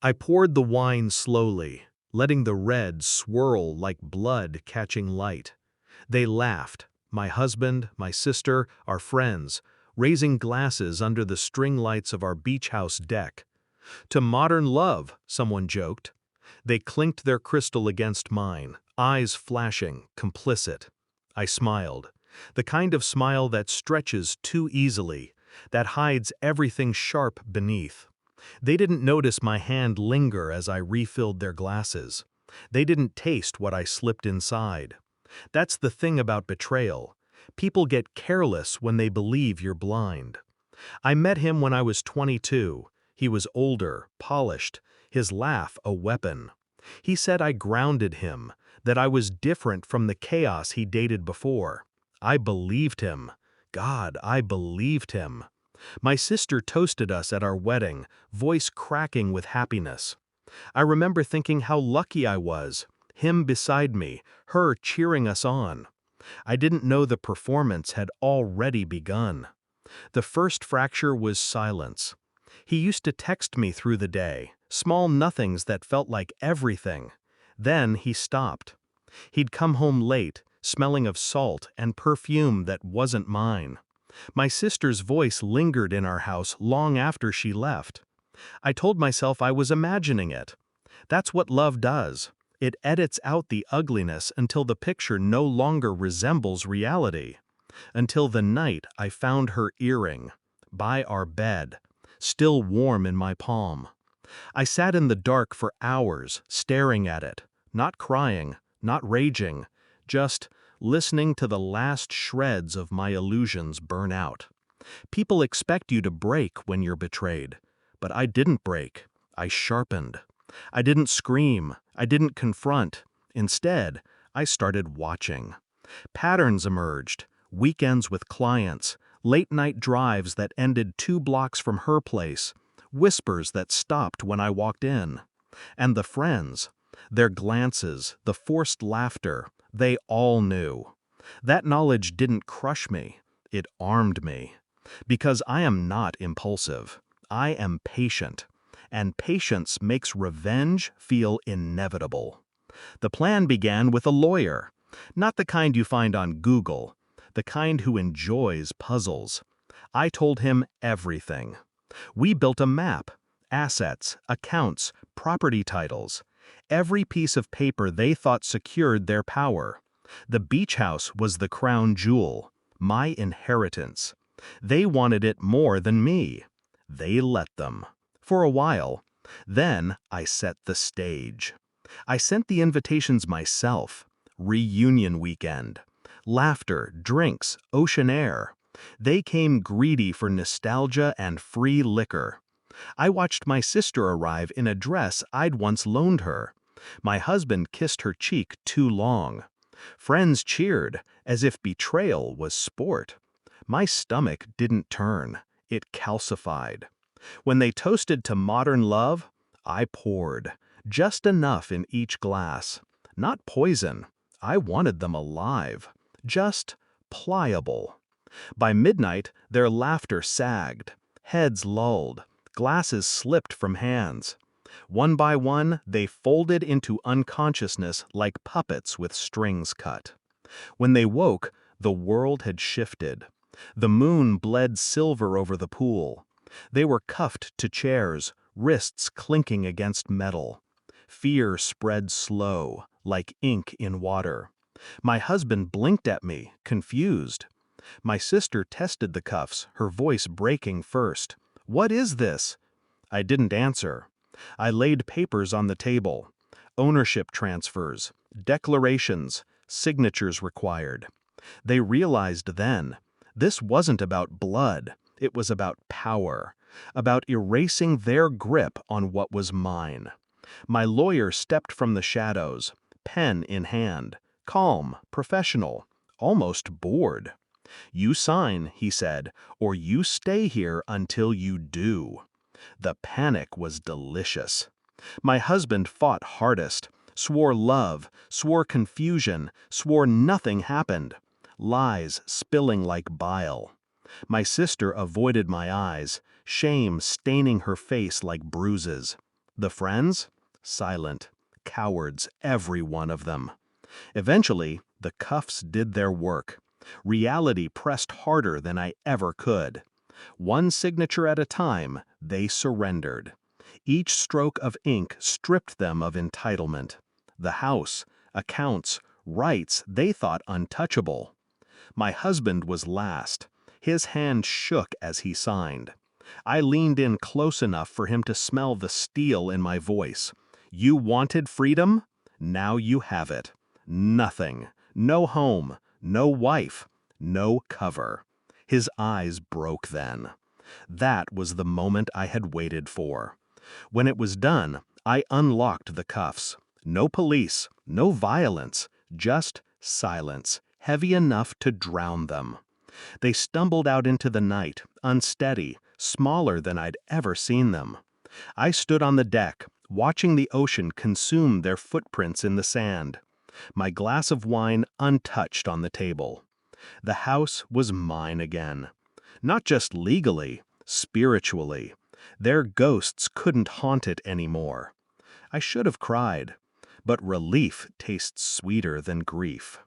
I poured the wine slowly, letting the red swirl like blood catching light. They laughed, my husband, my sister, our friends, raising glasses under the string lights of our beach house deck. To modern love, someone joked. They clinked their crystal against mine, eyes flashing, complicit. I smiled. The kind of smile that stretches too easily, that hides everything sharp beneath. They didn't notice my hand linger as I refilled their glasses. They didn't taste what I slipped inside. That's the thing about betrayal. People get careless when they believe you're blind. I met him when I was 22. He was older, polished, his laugh a weapon. He said I grounded him, that I was different from the chaos he dated before. I believed him. God, I believed him. My sister toasted us at our wedding, voice cracking with happiness. I remember thinking how lucky I was, him beside me, her cheering us on. I didn't know the performance had already begun. The first fracture was silence. He used to text me through the day, small nothings that felt like everything. Then he stopped. He'd come home late, smelling of salt and perfume that wasn't mine. My sister's voice lingered in our house long after she left. I told myself I was imagining it. That's what love does. It edits out the ugliness until the picture no longer resembles reality. Until the night I found her earring, by our bed, still warm in my palm. I sat in the dark for hours, staring at it, not crying, not raging, just listening to the last shreds of my illusions burn out. People expect you to break when you're betrayed, but I didn't break. I sharpened. I didn't scream. I didn't confront. Instead, I started watching. Patterns emerged, weekends with clients, late-night drives that ended 2 blocks from her place, whispers that stopped when I walked in. And the friends, their glances, the forced laughter, they all knew. That knowledge didn't crush me, it armed me. Because I am not impulsive. I am patient. And patience makes revenge feel inevitable. The plan began with a lawyer. Not the kind you find on Google, the kind who enjoys puzzles. I told him everything. We built a map, assets, accounts, property titles. Every piece of paper they thought secured their power. The beach house was the crown jewel, my inheritance. They wanted it more than me. They let them. For a while. Then I set the stage. I sent the invitations myself. Reunion weekend. Laughter, drinks, ocean air. They came greedy for nostalgia and free liquor. I watched my sister arrive in a dress I'd once loaned her. My husband kissed her cheek too long. Friends cheered, as if betrayal was sport. My stomach didn't turn. It calcified. When they toasted to modern love, I poured. Just enough in each glass. Not poison. I wanted them alive. Just pliable. By midnight, their laughter sagged. Heads lulled. Glasses slipped from hands. One by one, they folded into unconsciousness like puppets with strings cut. When they woke, the world had shifted. The moon bled silver over the pool. They were cuffed to chairs, wrists clinking against metal. Fear spread slow, like ink in water. My husband blinked at me, confused. My sister tested the cuffs, her voice breaking first. "What is this?" I didn't answer. I laid papers on the table. Ownership transfers, declarations, signatures required. They realized then, this wasn't about blood, it was about power, about erasing their grip on what was mine. My lawyer stepped from the shadows, pen in hand, calm, professional, almost bored. "You sign," he said, "or you stay here until you do." The panic was delicious. My husband fought hardest, swore love, swore confusion, swore nothing happened. Lies spilling like bile. My sister avoided my eyes, shame staining her face like bruises. The friends? Silent. Cowards, every one of them. Eventually, the cuffs did their work. Reality pressed harder than I ever could. One signature at a time, they surrendered. Each stroke of ink stripped them of entitlement. The house, accounts, rights they thought untouchable. My husband was last. His hand shook as he signed. I leaned in close enough for him to smell the steel in my voice. You wanted freedom? Now you have it. Nothing. No home. No wife. No cover. His eyes broke then. That was the moment I had waited for. When it was done, I unlocked the cuffs. No police, no violence, just silence, heavy enough to drown them. They stumbled out into the night, unsteady, smaller than I'd ever seen them. I stood on the deck, watching the ocean consume their footprints in the sand. My glass of wine untouched on the table. The house was mine again. Not just legally, spiritually. Their ghosts couldn't haunt it anymore. I should have cried, but relief tastes sweeter than grief.